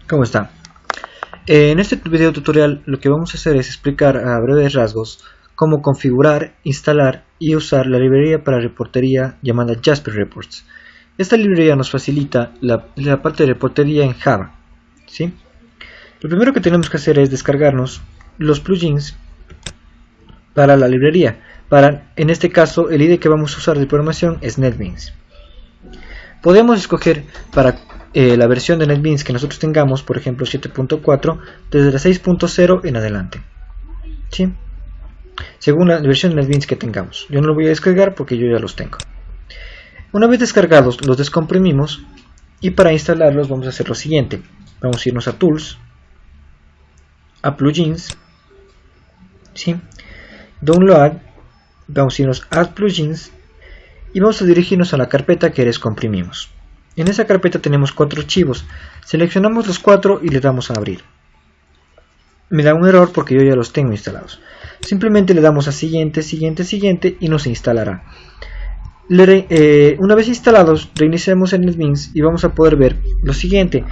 ¿Cómo está? En este video tutorial lo que vamos a hacer es explicar a breves rasgos cómo configurar, instalar y usar la librería para reportería llamada Jasper Reports. Esta librería nos facilita la parte de reportería en Java, ¿sí? Lo primero que tenemos que hacer es descargarnos los plugins para la librería. En este caso el IDE que vamos a usar de programación es NetBeans. Podemos escoger para la versión de NetBeans que nosotros tengamos, por ejemplo 7.4, desde la 6.0 en adelante, ¿sí? Según la versión de NetBeans que tengamos. Yo no lo voy a descargar porque yo ya los tengo. Una vez descargados, los descomprimimos y para instalarlos vamos a hacer lo siguiente. Vamos a irnos a Tools, a Plugins, ¿sí? Download, vamos a irnos a Add Plugins y vamos a dirigirnos a la carpeta que descomprimimos. En esa carpeta tenemos 4 archivos. Seleccionamos los 4 y le damos a abrir. Me da un error porque yo ya los tengo instalados. Simplemente le damos a siguiente, siguiente, siguiente y nos instalará. Una vez instalados, reiniciamos el NetBeans y vamos a poder ver lo siguiente.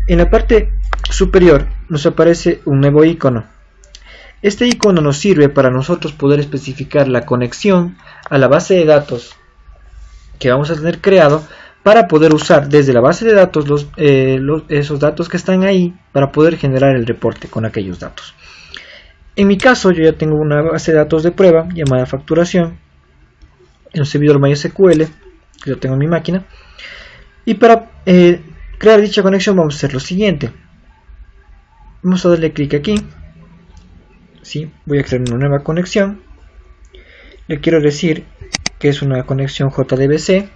En la parte superior nos aparece un nuevo icono. Este icono nos sirve para nosotros poder especificar la conexión a la base de datos que vamos a tener creado, para poder usar desde la base de datos esos datos que están ahí para poder generar el reporte con aquellos datos. En mi caso yo ya tengo una base de datos de prueba llamada facturación en un servidor MySQL que yo tengo en mi máquina, y para crear dicha conexión vamos a hacer lo siguiente. Vamos a darle clic aquí, ¿sí? Voy a crear una nueva conexión. Le quiero decir que es una conexión JDBC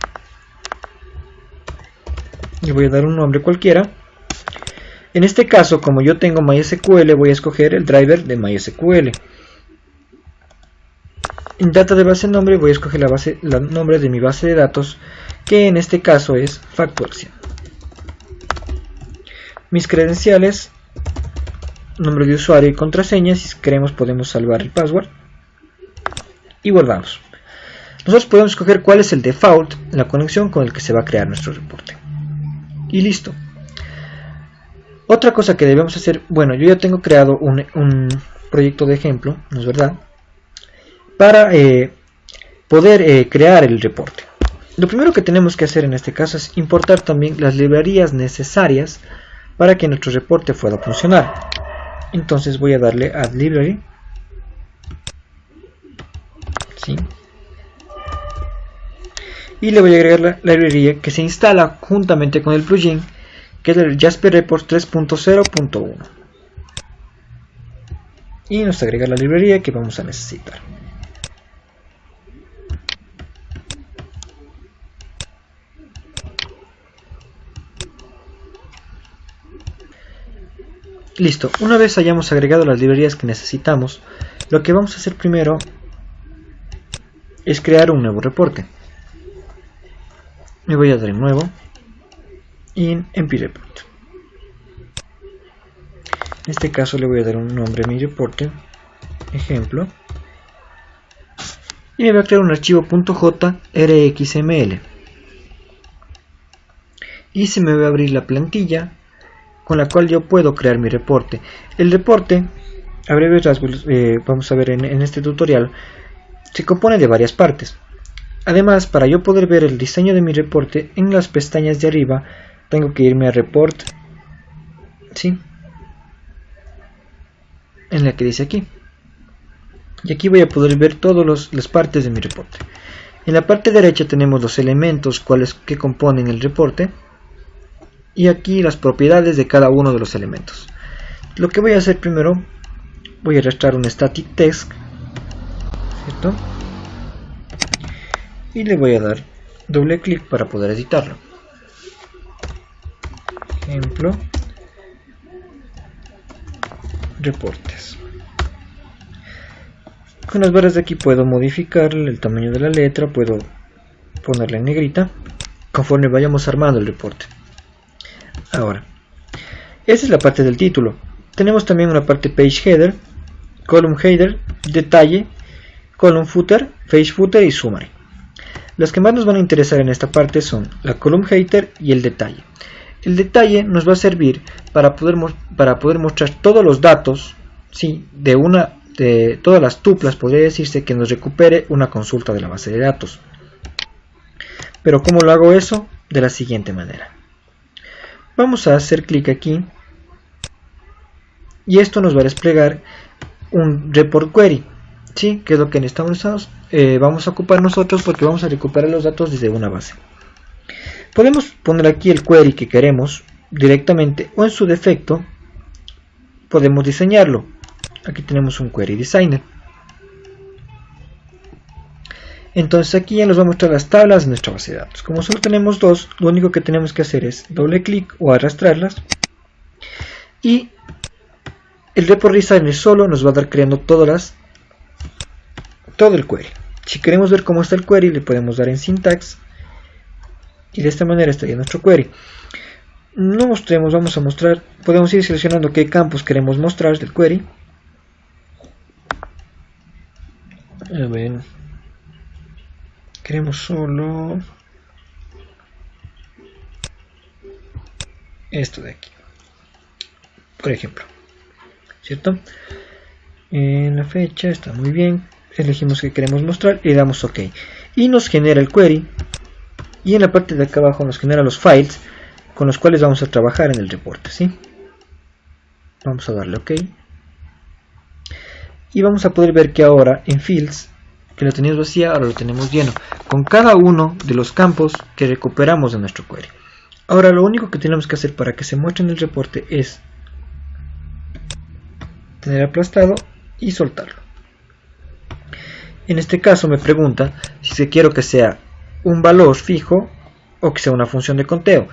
y voy a dar un nombre cualquiera. En este caso, como yo tengo MySQL, voy a escoger el driver de MySQL. En data de base nombre voy a escoger el nombre de mi base de datos, que en este caso es facturación. Mis credenciales, nombre de usuario y contraseña. Si queremos podemos salvar el password y guardamos. Nosotros podemos escoger cuál es el default en la conexión con el que se va a crear nuestro reporte. Y listo. Otra cosa que debemos hacer, bueno, yo ya tengo creado un proyecto de ejemplo, ¿no es verdad? Para poder crear el reporte. Lo primero que tenemos que hacer en este caso es importar también las librerías necesarias para que nuestro reporte pueda funcionar. Entonces voy a darle Add Library, ¿sí? Y le voy a agregar la librería que se instala juntamente con el plugin, que es el Jasper Reports 3.0.1, y nos agrega la librería que vamos a necesitar. Listo, una vez hayamos agregado las librerías que necesitamos, lo que vamos a hacer primero es crear un nuevo reporte. Me voy a dar en nuevo in MP Report. En este caso le voy a dar un nombre a mi reporte, ejemplo, y me voy a crear un archivo .jrxml y se me va a abrir la plantilla con la cual yo puedo crear mi reporte. El reporte, a breves rasgos, vamos a ver en este tutorial, se compone de varias partes. Además, para yo poder ver el diseño de mi reporte, en las pestañas de arriba tengo que irme a Report, ¿sí? En la que dice aquí. Y aquí voy a poder ver todas las partes de mi reporte. En la parte derecha tenemos los elementos que componen el reporte. Y aquí las propiedades de cada uno de los elementos. Lo que voy a hacer primero, voy a arrastrar un static text, ¿cierto? Y le voy a dar doble clic para poder editarlo. Ejemplo, reportes. Con las barras de aquí puedo modificar el tamaño de la letra, puedo ponerla en negrita conforme vayamos armando el reporte. Ahora, esta es la parte del título. Tenemos también una parte page header, column header, detalle, column footer, page footer y summary. Las que más nos van a interesar en esta parte son la column header y el detalle. El detalle nos va a servir para poder mostrar todos los datos, ¿sí?, de todas las tuplas, podría decirse, que nos recupere una consulta de la base de datos. Pero ¿cómo lo hago eso? De la siguiente manera. Vamos a hacer clic aquí y esto nos va a desplegar un report query, ¿sí?, que es lo que necesitamos. Vamos a ocupar nosotros porque vamos a recuperar los datos desde una base. Podemos poner aquí el query que queremos directamente, o en su defecto podemos diseñarlo. Aquí tenemos un query designer. Entonces aquí ya nos va a mostrar las tablas de nuestra base de datos. Como solo tenemos dos, lo único que tenemos que hacer es doble clic o arrastrarlas, y el report designer solo nos va a dar creando todo el query. Si queremos ver cómo está el query, le podemos dar en syntax y de esta manera estaría nuestro query. No mostremos, vamos a mostrar, podemos ir seleccionando qué campos queremos mostrar del query. A ver, queremos solo esto de aquí, por ejemplo, ¿cierto? En la fecha está muy bien, elegimos que queremos mostrar y le damos OK, y nos genera el query, y en la parte de acá abajo nos genera los files con los cuales vamos a trabajar en el reporte, ¿sí? Vamos a darle OK y vamos a poder ver que ahora en fields, que lo teníamos vacía, ahora lo tenemos lleno con cada uno de los campos que recuperamos de nuestro query. Ahora lo único que tenemos que hacer para que se muestre en el reporte es tener aplastado y soltarlo. En este caso me pregunta si quiero que sea un valor fijo o que sea una función de conteo.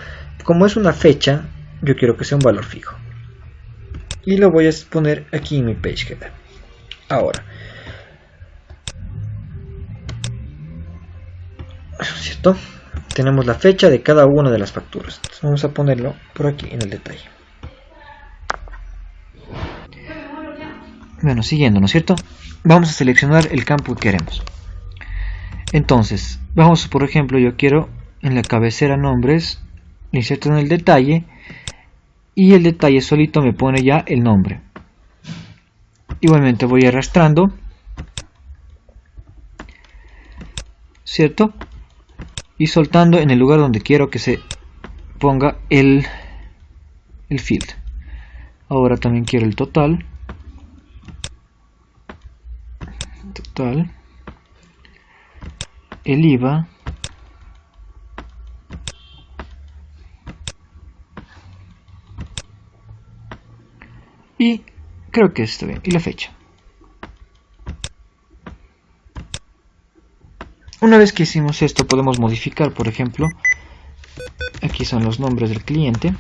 Como es una fecha, yo quiero que sea un valor fijo y lo voy a poner aquí en mi page header. Ahora, ¿cierto? Tenemos la fecha de cada una de las facturas. Entonces vamos a ponerlo por aquí en el detalle. Bueno, siguiendo, ¿no es cierto? Vamos a seleccionar el campo que queremos. Entonces, vamos, por ejemplo, yo quiero en la cabecera nombres, inserto en el detalle, y el detalle solito me pone ya el nombre. Igualmente voy arrastrando, ¿cierto? Y soltando en el lugar donde quiero que se ponga el field. Ahora también quiero el total, el IVA, y creo que está bien, y la fecha. Una vez que hicimos esto, podemos modificar, por ejemplo, aquí son los nombres del cliente,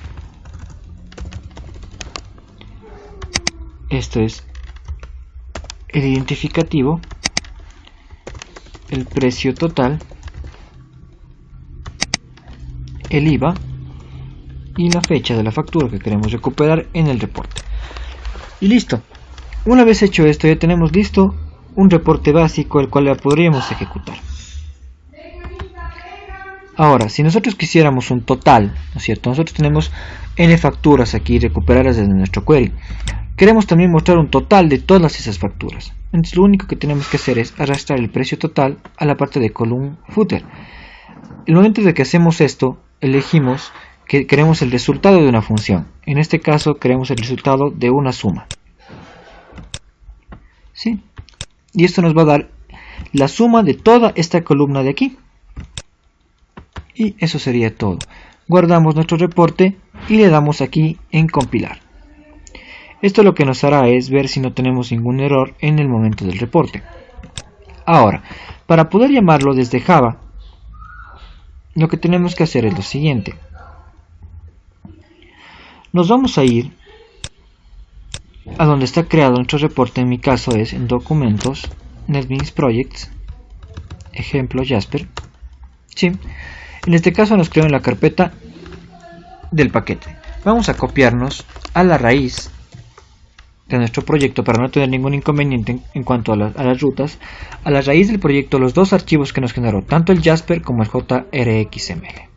esto es el identificativo, el precio total, el IVA y la fecha de la factura que queremos recuperar en el reporte. Y listo. Una vez hecho esto, ya tenemos listo un reporte básico el cual la podríamos ejecutar. Ahora, si nosotros quisiéramos un total, ¿no es cierto? Nosotros tenemos n facturas aquí recuperadas desde nuestro query. Queremos también mostrar un total de todas esas facturas. Entonces lo único que tenemos que hacer es arrastrar el precio total a la parte de column footer. El momento de que hacemos esto, elegimos que queremos el resultado de una función. En este caso queremos el resultado de una suma, ¿sí? Y esto nos va a dar la suma de toda esta columna de aquí. Y eso sería todo. Guardamos nuestro reporte y le damos aquí en compilar. Esto lo que nos hará es ver si no tenemos ningún error en el momento del reporte. Ahora, para poder llamarlo desde Java, lo que tenemos que hacer es lo siguiente. Nos vamos a ir a donde está creado nuestro reporte. En mi caso es en documentos, NetBeans Projects, ejemplo Jasper, ¿sí? En este caso nos creó en la carpeta del paquete. Vamos a copiarnos a la raíz de nuestro proyecto para no tener ningún inconveniente en cuanto a las rutas. A la raíz del proyecto los dos archivos que nos generó, tanto el Jasper como el JRXML.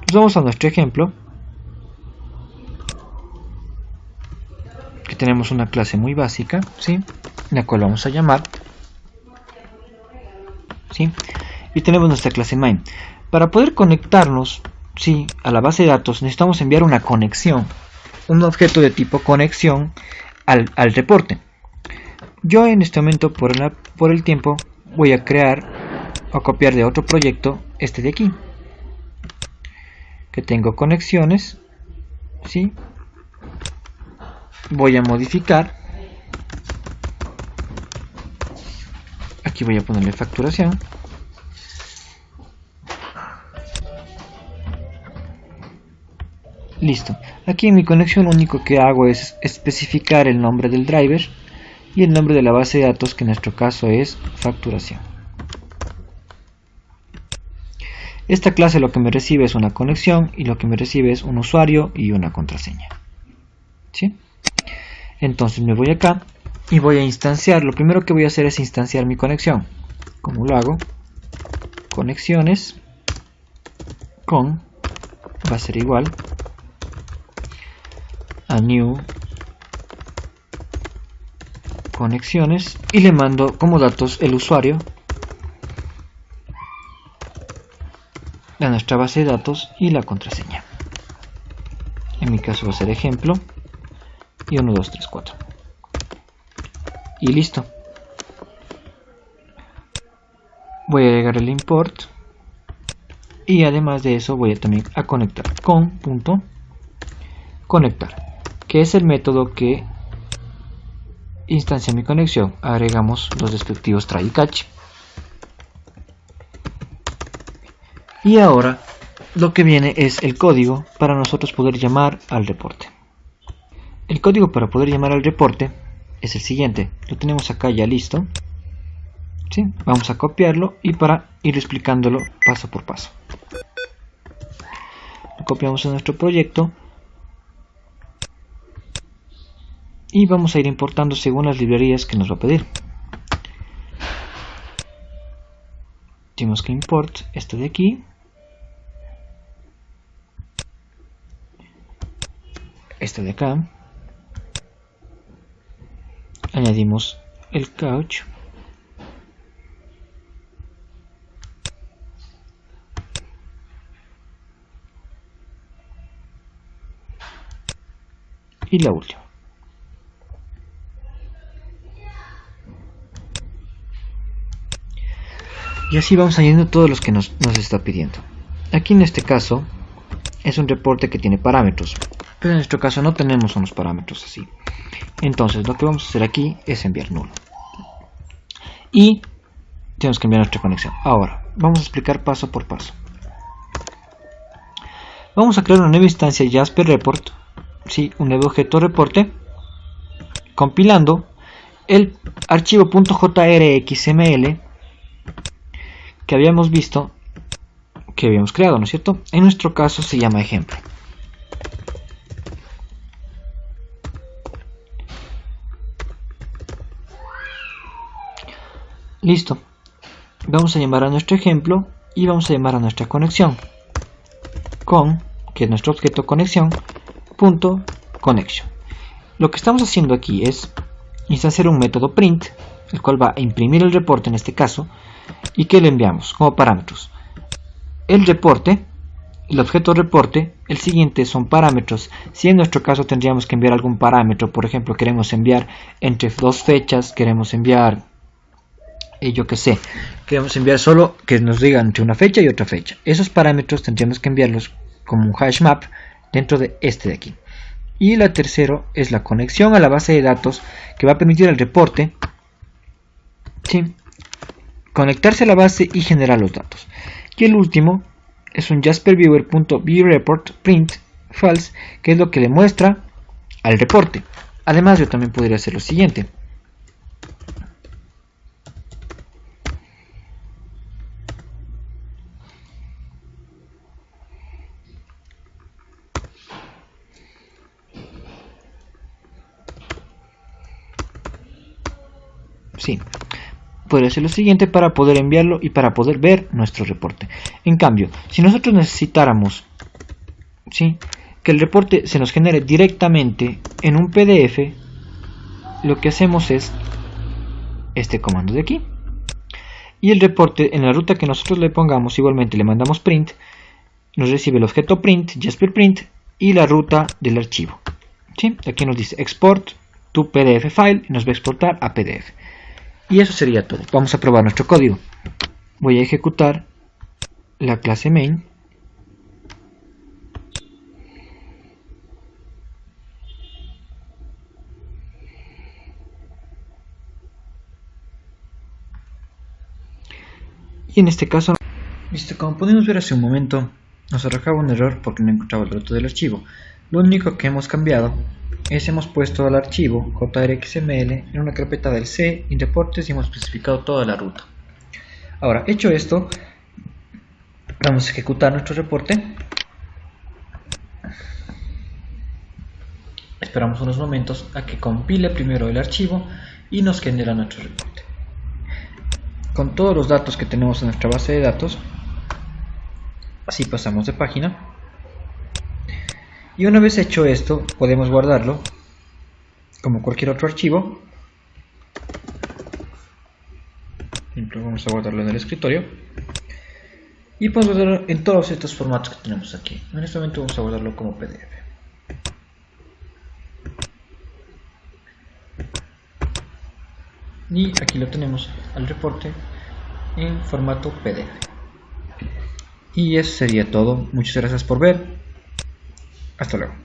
Nos vamos a nuestro ejemplo, que tenemos una clase muy básica, ¿sí? La cual vamos a llamar, ¿sí? Y tenemos nuestra clase main. Para poder conectarnos, ¿sí?, a la base de datos necesitamos enviar una conexión, un objeto de tipo conexión al reporte. Yo en este momento, por el tiempo, voy a crear o copiar de otro proyecto este de aquí, que tengo conexiones, ¿sí? Voy a modificar, aquí voy a ponerle facturación, listo. Aquí en mi conexión lo único que hago es especificar el nombre del driver y el nombre de la base de datos, que en nuestro caso es facturación. Esta clase lo que me recibe es una conexión y lo que me recibe es un usuario y una contraseña, ¿sí? Entonces me voy acá y voy a instanciar. Lo primero que voy a hacer es instanciar mi conexión. ¿Cómo lo hago? Conexiones con, va a ser igual a new conexiones, y le mando como datos el usuario a nuestra base de datos y la contraseña. En mi caso va a ser ejemplo y 1, 2, 3, 4 y listo. Voy a agregar el import y además de eso voy a también a conectar con punto conectar, que es el método que instancia mi conexión. Agregamos los descriptivos try y catch. Y ahora lo que viene es el código para nosotros poder llamar al reporte. El código para poder llamar al reporte es el siguiente. Lo tenemos acá ya listo, ¿sí? Vamos a copiarlo y para ir explicándolo paso por paso. Lo copiamos en nuestro proyecto y vamos a ir importando según las librerías que nos va a pedir. Tenemos que import este de aquí, este de acá, añadimos el couch, y la última. Y así vamos añadiendo todos los que nos está pidiendo. Aquí en este caso es un reporte que tiene parámetros, pero en nuestro caso no tenemos unos parámetros así. Entonces lo que vamos a hacer aquí es enviar nulo. Y tenemos que enviar nuestra conexión. Ahora vamos a explicar paso por paso. Vamos a crear una nueva instancia Jasper Report, ¿sí? Un nuevo objeto reporte, compilando el archivo .jrxml que habíamos visto, que habíamos creado, ¿no es cierto? En nuestro caso se llama ejemplo. Listo. Vamos a llamar a nuestro ejemplo y vamos a llamar a nuestra conexión con, que es nuestro objeto conexión, punto connection. Lo que estamos haciendo aquí es instanciar un método print, el cual va a imprimir el reporte en este caso, y que le enviamos como parámetros el reporte, el objeto reporte. El siguiente son parámetros. Si en nuestro caso tendríamos que enviar algún parámetro, por ejemplo queremos enviar entre dos fechas, queremos enviar yo que sé, queremos enviar solo que nos digan entre una fecha y otra fecha, esos parámetros tendríamos que enviarlos como un hash map dentro de este de aquí. Y la tercero es la conexión a la base de datos, que va a permitir al reporte, ¿sí?, conectarse a la base y generar los datos. Y el último es un jasperviewer.viewReport print false, que es lo que le muestra al reporte. Además yo también podría hacer lo siguiente. Sí, podría ser lo siguiente para poder enviarlo y para poder ver nuestro reporte. En cambio, si nosotros necesitáramos ¿sí? Que el reporte se nos genere directamente en un PDF, lo que hacemos es este comando de aquí. Y el reporte, en la ruta que nosotros le pongamos, igualmente le mandamos print, nos recibe el objeto print, Jasper print, y la ruta del archivo. ¿Sí? Aquí nos dice export to PDF file, y nos va a exportar a PDF. Y eso sería todo. Vamos a probar nuestro código. Voy a ejecutar la clase main. Y en este caso, listo, como pudimos ver hace un momento, nos arrojaba un error porque no encontraba el dato del archivo. Lo único que hemos cambiado es hemos puesto al archivo JRXML en una carpeta del C en reportes y hemos especificado toda la ruta. Ahora, hecho esto, vamos a ejecutar nuestro reporte. Esperamos unos momentos a que compile primero el archivo y nos genera nuestro reporte. Con todos los datos que tenemos en nuestra base de datos, así pasamos de página. Y una vez hecho esto, podemos guardarlo como cualquier otro archivo. Por ejemplo, vamos a guardarlo en el escritorio. Y podemos guardarlo en todos estos formatos que tenemos aquí. En este momento vamos a guardarlo como PDF. Y aquí lo tenemos al reporte en formato PDF. Y eso sería todo. Muchas gracias por ver. Hasta luego.